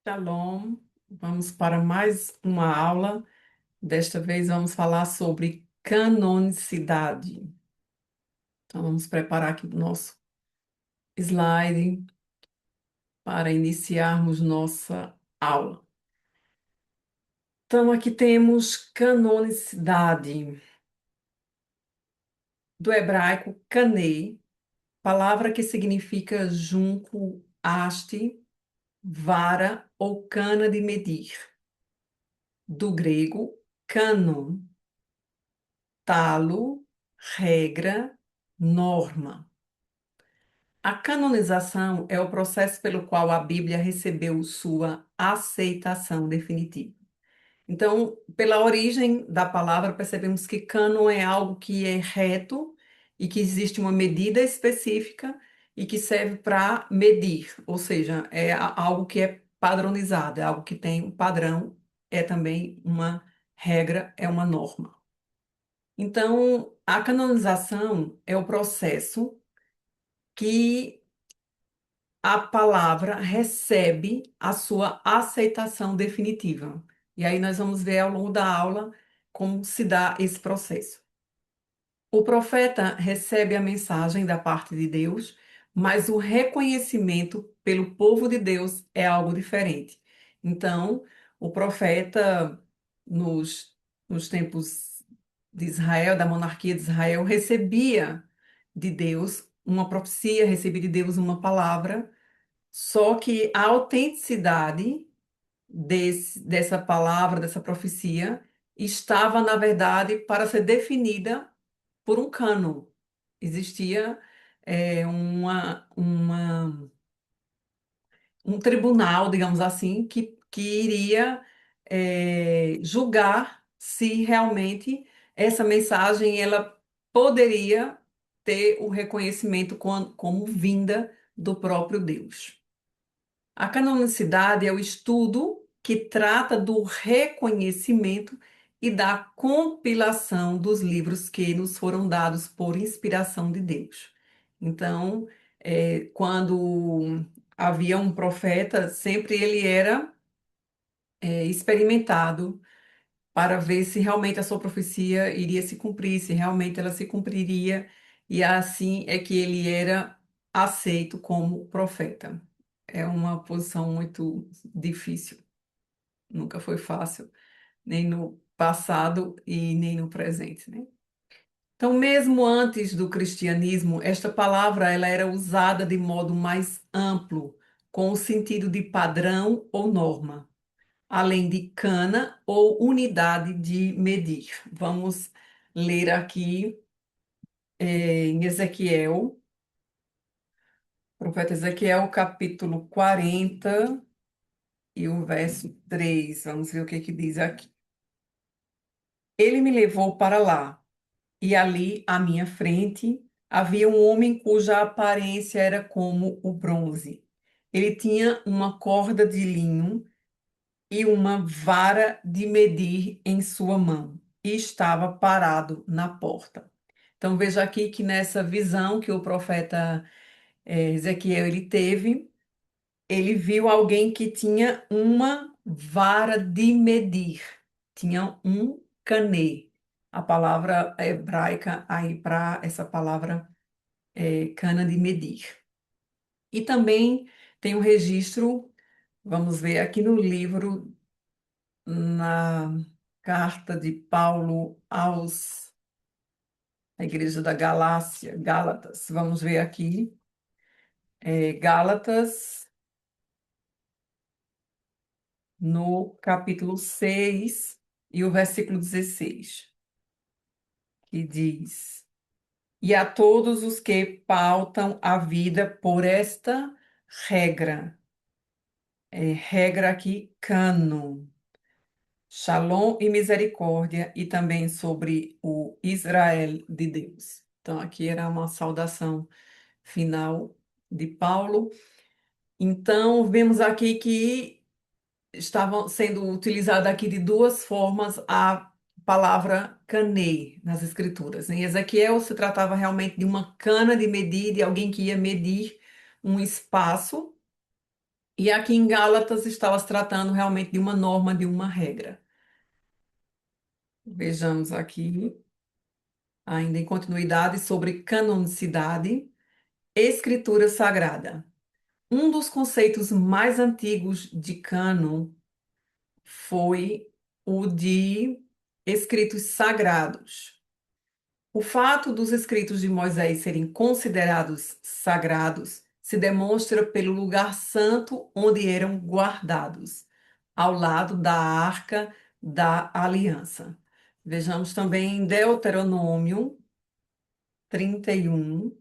Shalom, vamos para mais uma aula. Desta vez vamos falar sobre canonicidade. Então vamos preparar aqui o nosso slide para iniciarmos nossa aula. Então aqui temos canonicidade, do hebraico kanei, palavra que significa junco, haste, vara ou cana de medir. Do grego canon, talo, regra, norma. A canonização é o processo pelo qual a Bíblia recebeu sua aceitação definitiva. Então, pela origem da palavra, percebemos que cânon é algo que é reto e que existe uma medida específica e que serve para medir, ou seja, é algo que é padronizado, é algo que tem um padrão, é também uma regra, é uma norma. Então, a canonização é o processo que a palavra recebe a sua aceitação definitiva. E aí nós vamos ver ao longo da aula como se dá esse processo. O profeta recebe a mensagem da parte de Deus, mas o reconhecimento pelo povo de Deus é algo diferente. Então, o profeta, nos, nos tempos de Israel, da monarquia de Israel, recebia de Deus uma profecia, recebia de Deus uma palavra, só que a autenticidade dessa palavra, dessa profecia, estava, na verdade, para ser definida por um cânon. Existia um tribunal, digamos assim, que iria julgar se realmente essa mensagem ela poderia ter o reconhecimento como vinda do próprio Deus. A canonicidade é o estudo que trata do reconhecimento e da compilação dos livros que nos foram dados por inspiração de Deus. Então, quando havia um profeta, sempre ele era experimentado para ver se realmente a sua profecia iria se cumprir, se realmente ela se cumpriria, e assim é que ele era aceito como profeta. É uma posição muito difícil, nunca foi fácil, nem no passado e nem no presente, né? Então, mesmo antes do cristianismo, esta palavra ela era usada de modo mais amplo, com o sentido de padrão ou norma, além de cana ou unidade de medir. Vamos ler aqui em Ezequiel, profeta Ezequiel, capítulo 40 e o verso 3. Vamos ver o que que diz aqui. Ele me levou para lá, e ali, à minha frente, havia um homem cuja aparência era como o bronze. Ele tinha uma corda de linho e uma vara de medir em sua mão, e estava parado na porta. Então veja aqui que nessa visão que o profeta Ezequiel ele teve, ele viu alguém que tinha uma vara de medir, tinha um canê. A palavra hebraica aí para essa palavra cana de medir. E também tem um registro, vamos ver aqui no livro, na carta de Paulo à igreja da Galácia, Gálatas. Vamos ver aqui, Gálatas, no capítulo 6 e o versículo 16, que diz: E a todos os que pautam a vida por esta regra, regra aqui, cânon, Shalom e misericórdia, e também sobre o Israel de Deus. Então, aqui era uma saudação final de Paulo. Então, vemos aqui que estavam sendo utilizadas aqui de duas formas a palavra canei nas Escrituras. Em Ezequiel se tratava realmente de uma cana de medir, de alguém que ia medir um espaço, E aqui em Gálatas estava se tratando realmente de uma norma, de uma regra. Vejamos aqui, ainda em continuidade, sobre canonicidade, escritura sagrada. Um dos conceitos mais antigos de cânon foi o de escritos sagrados. O fato dos escritos de Moisés serem considerados sagrados se demonstra pelo lugar santo onde eram guardados, ao lado da Arca da Aliança. Vejamos também em Deuteronômio 31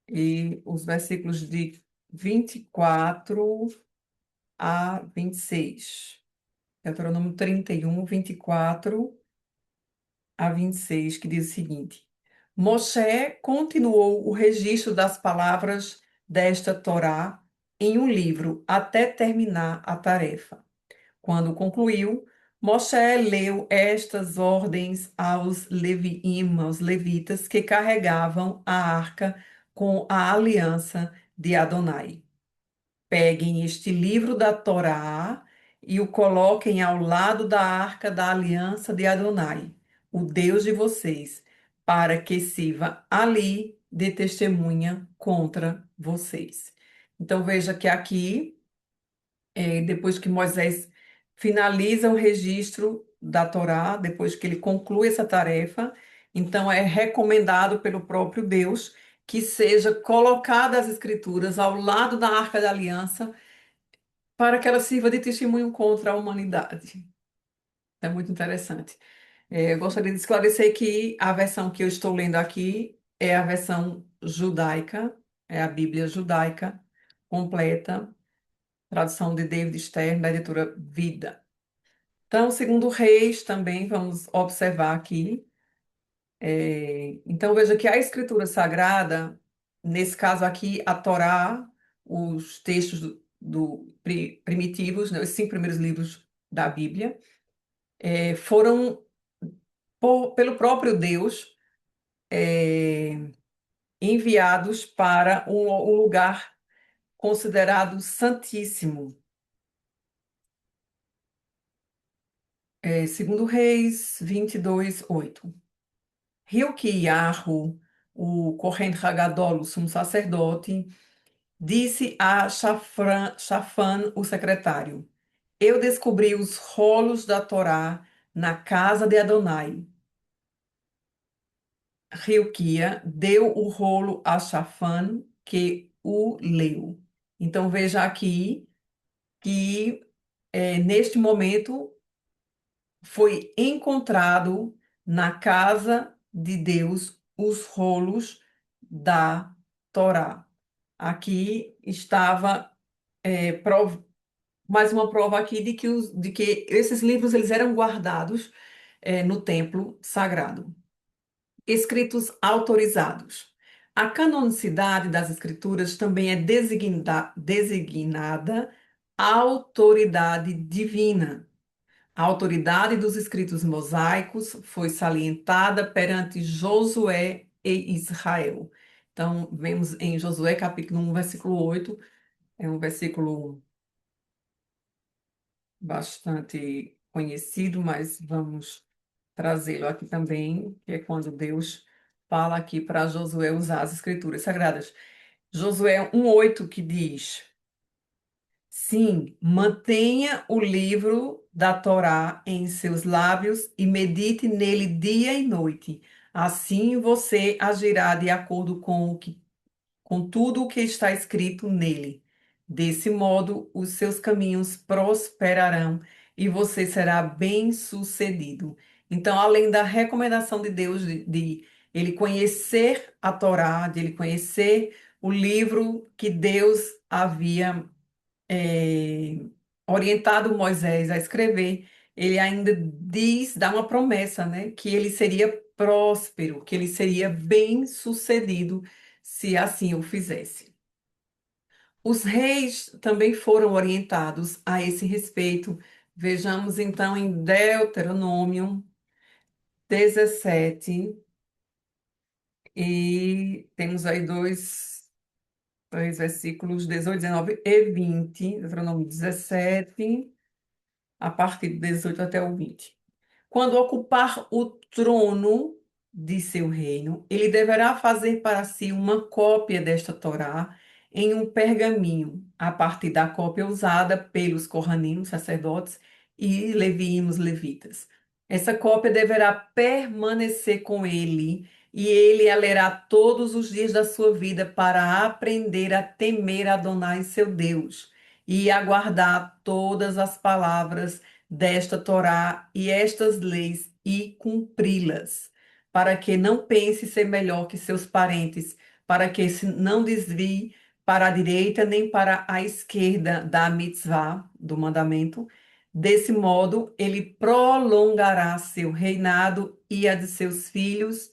e os versículos de 24 a 26. Deuteronômio 31, 24 a 26, que diz o seguinte: Moshe continuou o registro das palavras desta Torá em um livro até terminar a tarefa. Quando concluiu, Moshe leu estas ordens aos aos levitas que carregavam a arca com a aliança de Adonai. Peguem este livro da Torá e o coloquem ao lado da arca da aliança de Adonai, o Deus de vocês, para que sirva ali de testemunha contra vocês. Então veja que aqui, depois que Moisés finaliza o registro da Torá, depois que ele conclui essa tarefa, então é recomendado pelo próprio Deus que seja colocada as escrituras ao lado da arca da aliança para que ela sirva de testemunho contra a humanidade. É muito interessante. Eu gostaria de esclarecer que a versão que eu estou lendo aqui é a versão judaica, é a Bíblia judaica completa, tradução de David Stern, da editora Vida. Então, segundo Reis, também vamos observar aqui. Então, veja que a Escritura Sagrada, nesse caso aqui, a Torá, os textos primitivos, né, os 5 primeiros livros da Bíblia, foram, pelo próprio Deus, é, enviados para um lugar considerado santíssimo. Segundo Reis 22:8. Hilquiarro, o Kohen Hagadol, o sumo sacerdote, disse a Shafan, o secretário: Eu descobri os rolos da Torá na casa de Adonai. Hilquia deu o rolo a Shafan, que o leu. Então veja aqui que neste momento foi encontrado na casa de Deus os rolos da Torá. Aqui estava mais uma prova aqui de que esses livros eles eram guardados no templo sagrado. Escritos autorizados. A canonicidade das escrituras também é designada autoridade divina. A autoridade dos escritos mosaicos foi salientada perante Josué e Israel. Então, vemos em Josué capítulo 1, versículo 8, é um versículo bastante conhecido, mas vamos trazê-lo aqui também, que é quando Deus fala aqui para Josué usar as escrituras sagradas. Josué 1:8 que diz: Sim, mantenha o livro da Torá em seus lábios e medite nele dia e noite. Assim você agirá de acordo com tudo o que está escrito nele. Desse modo, os seus caminhos prosperarão e você será bem-sucedido. Então, além da recomendação de Deus de ele conhecer a Torá, de ele conhecer o livro que Deus havia eh, orientado Moisés a escrever, ele ainda diz, dá uma promessa, né, que ele seria próspero, que ele seria bem-sucedido se assim o fizesse. Os reis também foram orientados a esse respeito. Vejamos então em Deuteronômio 17, e temos aí dois 3, versículos 18, 19 e 20, Deuteronômio 17, a partir do 18 até o 20. Quando ocupar o trono de seu reino, ele deverá fazer para si uma cópia desta Torá em um pergaminho, a partir da cópia usada pelos corranim, sacerdotes, e levíimos, levitas. Essa cópia deverá permanecer com ele, e ele a lerá todos os dias da sua vida para aprender a temer Adonai, seu Deus, e a guardar todas as palavras desta Torá e estas leis e cumpri-las, para que não pense ser melhor que seus parentes, para que se não desvie para a direita nem para a esquerda da mitzvah, do mandamento. Desse modo, ele prolongará seu reinado e a de seus filhos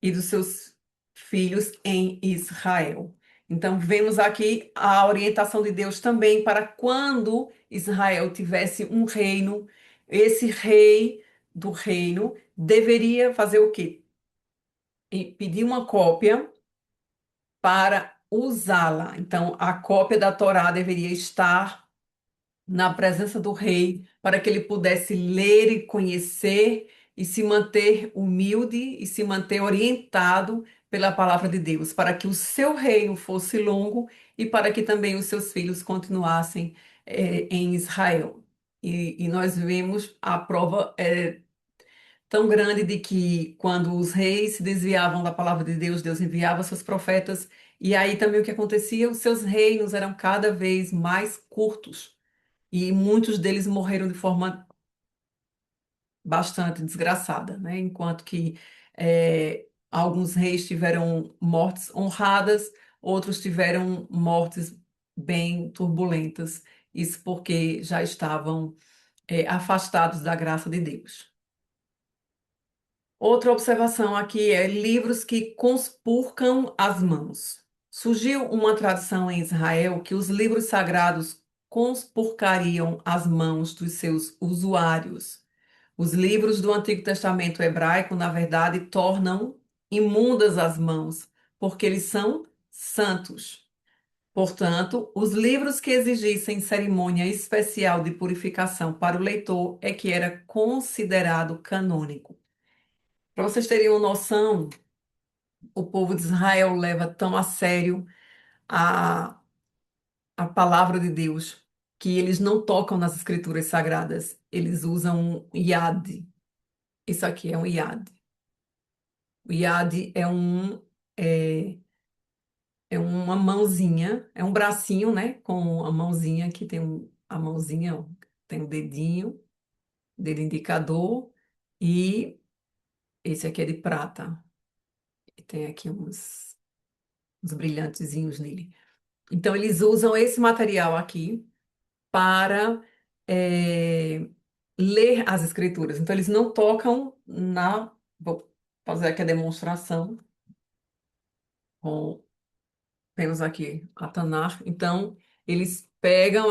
e dos seus filhos em Israel. Então, vemos aqui a orientação de Deus também para quando Israel tivesse um reino, esse rei do reino deveria fazer o quê? E pedir uma cópia para usá-la. Então, a cópia da Torá deveria estar na presença do rei, para que ele pudesse ler e conhecer e se manter humilde e se manter orientado pela palavra de Deus, para que o seu reino fosse longo e para que também os seus filhos continuassem em Israel. E nós vemos a prova tão grande de que quando os reis se desviavam da palavra de Deus, Deus enviava seus profetas, e aí também o que acontecia? Os seus reinos eram cada vez mais curtos e muitos deles morreram de forma bastante desgraçada, né? Enquanto que alguns reis tiveram mortes honradas, outros tiveram mortes bem turbulentas, isso porque já estavam afastados da graça de Deus. Outra observação aqui é livros que conspurcam as mãos. Surgiu uma tradição em Israel que os livros sagrados conspurcariam as mãos dos seus usuários. Os livros do Antigo Testamento hebraico, na verdade, tornam imundas as mãos, porque eles são santos. Portanto, os livros que exigissem cerimônia especial de purificação para o leitor é que era considerado canônico. Para vocês terem uma noção, o povo de Israel leva tão a sério a, a palavra de Deus que eles não tocam nas escrituras sagradas, eles usam um iad. Isso aqui é um iad. O iad é, é uma mãozinha, é um bracinho, né? Com a mãozinha que tem a mãozinha, ó, tem o dedinho, dedo indicador, e esse aqui é de prata. E tem aqui uns brilhantezinhos nele. Então, eles usam esse material aqui para ler as escrituras. Então, eles não tocam na. Vou fazer aqui a demonstração com. Temos aqui a Tanar. Então, eles pegam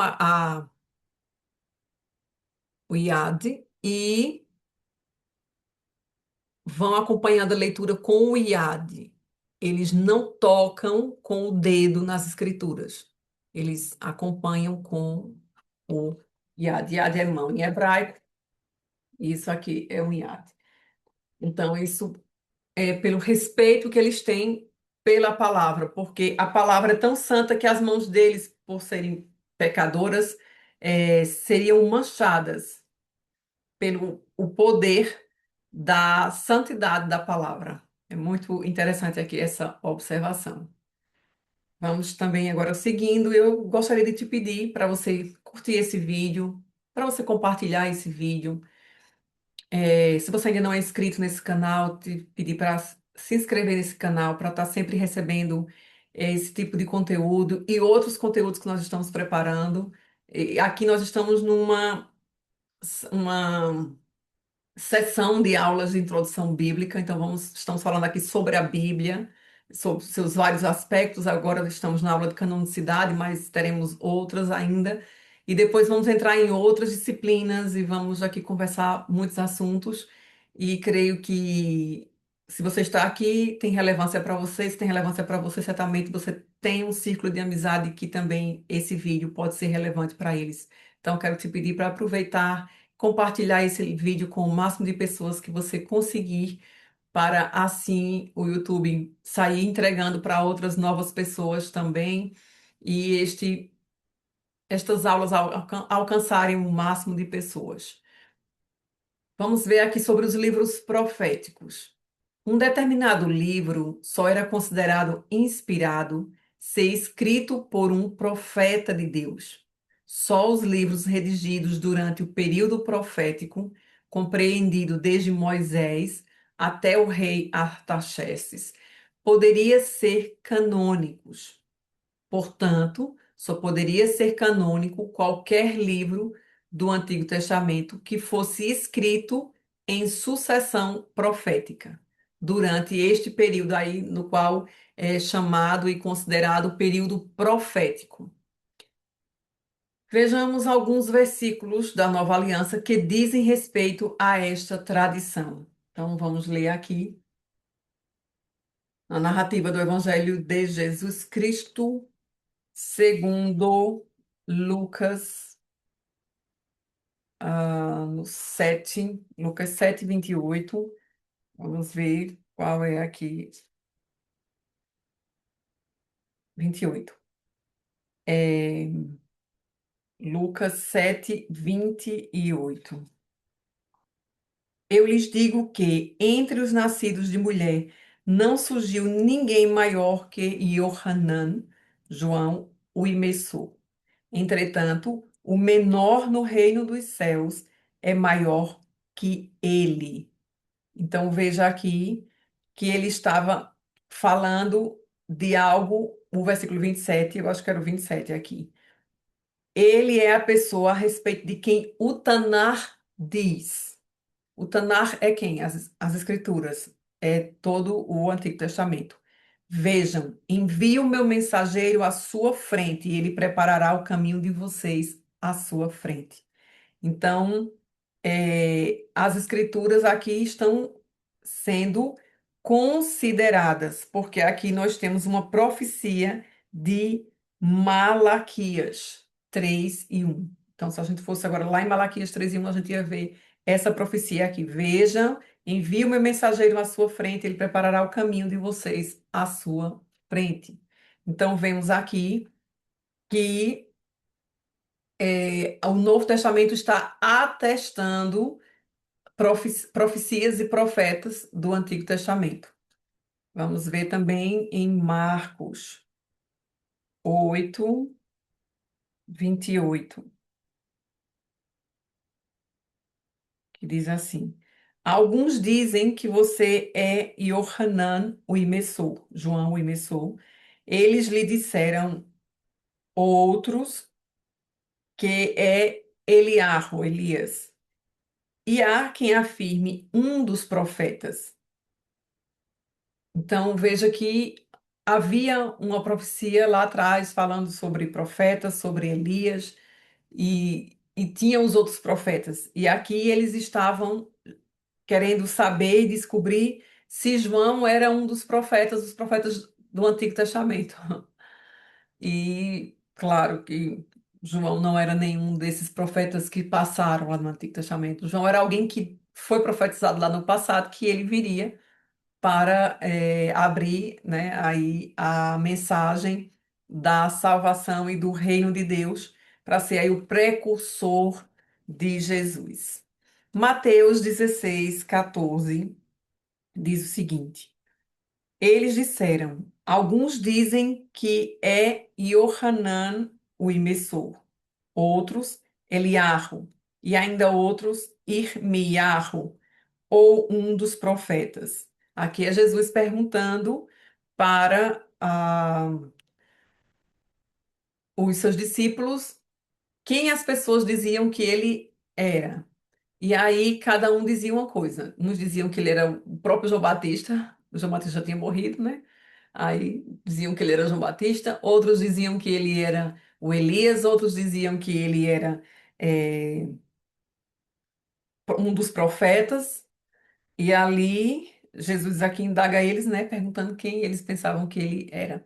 o IAD e vão acompanhando a leitura com o IAD. Eles não tocam com o dedo nas escrituras. Eles acompanham com o IAD. IAD é mão em hebraico. Isso aqui é um IAD. Então, isso é pelo respeito que eles têm pela palavra, porque a palavra é tão santa que as mãos deles, por serem pecadoras, seriam manchadas pelo o poder da santidade da palavra. É muito interessante aqui essa observação. Vamos também agora seguindo. Eu gostaria de te pedir para você curtir esse vídeo, para você compartilhar esse vídeo. Se você ainda não é inscrito nesse canal, te pedir para se inscrever nesse canal para estar sempre recebendo esse tipo de conteúdo e outros conteúdos que nós estamos preparando. E aqui nós estamos numa uma sessão de aulas de introdução bíblica, então estamos falando aqui sobre a Bíblia, sobre seus vários aspectos. Agora estamos na aula de canonicidade, mas teremos outras ainda. E depois vamos entrar em outras disciplinas e vamos aqui conversar muitos assuntos. E creio que Se você está aqui, tem relevância para você. Se tem relevância para você, certamente você tem um círculo de amizade que também esse vídeo pode ser relevante para eles. Então, quero te pedir para aproveitar, compartilhar esse vídeo com o máximo de pessoas que você conseguir, para assim o YouTube sair entregando para outras novas pessoas também e estas aulas alcançarem o máximo de pessoas. Vamos ver aqui sobre os livros proféticos. Um determinado livro só era considerado inspirado se escrito por um profeta de Deus. Só os livros redigidos durante o período profético, compreendido desde Moisés até o rei Artaxerxes, poderiam ser canônicos. Portanto, só poderia ser canônico qualquer livro do Antigo Testamento que fosse escrito em sucessão profética, durante este período aí, no qual é chamado e considerado período profético. Vejamos alguns versículos da Nova Aliança que dizem respeito a esta tradição. Então, vamos ler aqui a narrativa do Evangelho de Jesus Cristo segundo Lucas, no 7, Lucas 7:28. Vamos ver qual é aqui, 28. É, Lucas 7:28. Eu lhes digo que entre os nascidos de mulher não surgiu ninguém maior que Iohanan, João, o imerso. Entretanto, o menor no reino dos céus é maior que ele. Então, veja aqui que ele estava falando de algo, o versículo 27, eu acho que era o 27 aqui. Ele é a pessoa a respeito de quem o Tanar diz. O Tanar é quem? As Escrituras. É todo o Antigo Testamento. Vejam, envio o meu mensageiro à sua frente e ele preparará o caminho de vocês à sua frente. Então, as escrituras aqui estão sendo consideradas, porque aqui nós temos uma profecia de Malaquias 3:1. Então, se a gente fosse agora lá em Malaquias 3:1, a gente ia ver essa profecia aqui. Vejam, envio o meu mensageiro à sua frente, ele preparará o caminho de vocês à sua frente. Então, vemos aqui que o Novo Testamento está atestando profecias e profetas do Antigo Testamento. Vamos ver também em Marcos 8:28, que diz assim: Alguns dizem que você é Yohanan, o imerso, João, o imerso. Eles lhe disseram, outros, que é Eliarro, Elias. E há quem afirme um dos profetas. Então, veja que havia uma profecia lá atrás falando sobre profetas, sobre Elias, e tinha os outros profetas. E aqui eles estavam querendo saber e descobrir se João era um dos profetas do Antigo Testamento. E claro que João não era nenhum desses profetas que passaram lá no Antigo Testamento. João era alguém que foi profetizado lá no passado, que ele viria para abrir, né, aí a mensagem da salvação e do reino de Deus, para ser aí o precursor de Jesus. Mateus 16:14 diz o seguinte: Eles disseram, alguns dizem que é Iohanan o imerso, outros Eliarro, e ainda outros Irmiarro, ou um dos profetas. Aqui é Jesus perguntando para os seus discípulos quem as pessoas diziam que ele era. E aí cada um dizia uma coisa. Uns diziam que ele era o próprio João Batista, o João Batista já tinha morrido, né? Aí diziam que ele era João Batista, outros diziam que ele era o Elias, outros diziam que ele era um dos profetas. E ali Jesus aqui indaga eles, né, perguntando quem eles pensavam que ele era.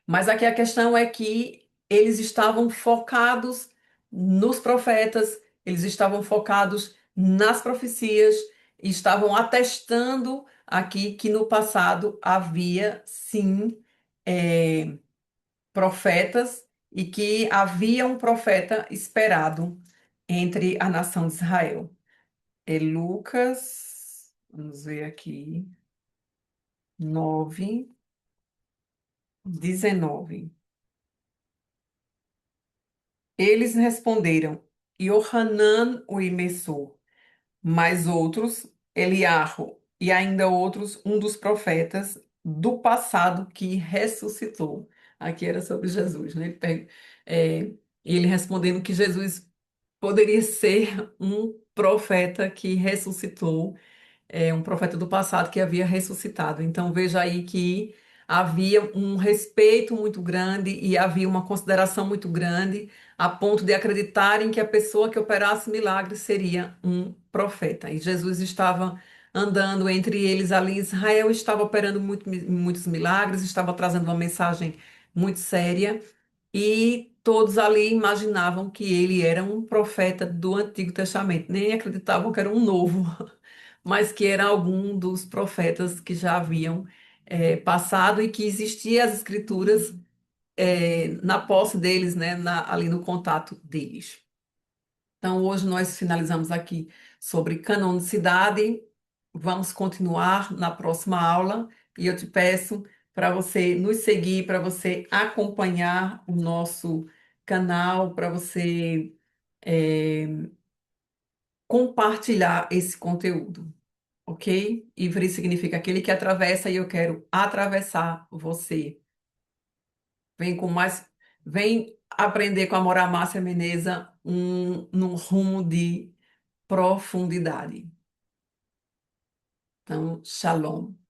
Mas aqui a questão é que eles estavam focados nos profetas, eles estavam focados nas profecias, e estavam atestando aqui que no passado havia sim profetas e que havia um profeta esperado entre a nação de Israel. É Lucas, vamos ver aqui, 9:19. Eles responderam: Yohanan o imensor, mas outros, Eliarro, e ainda outros, um dos profetas do passado que ressuscitou. Aqui era sobre Jesus, né? E ele respondendo que Jesus poderia ser um profeta que ressuscitou, um profeta do passado que havia ressuscitado. Então veja aí que havia um respeito muito grande e havia uma consideração muito grande, a ponto de acreditarem que a pessoa que operasse milagres seria um profeta. E Jesus estava andando entre eles ali em Israel, estava operando muitos milagres, estava trazendo uma mensagem muito séria. E todos ali imaginavam que ele era um profeta do Antigo Testamento, nem acreditavam que era um novo, mas que era algum dos profetas que já haviam passado e que existiam as escrituras na posse deles, né, ali no contato deles. Então, hoje nós finalizamos aqui sobre canonicidade. Vamos continuar na próxima aula e eu te peço para você nos seguir, para você acompanhar o nosso canal, para você eh, compartilhar esse conteúdo, ok? Ivri significa aquele que atravessa e eu quero atravessar você. Vem com mais, vem aprender com a Mora Márcia Menezes num rumo de profundidade. Então, shalom.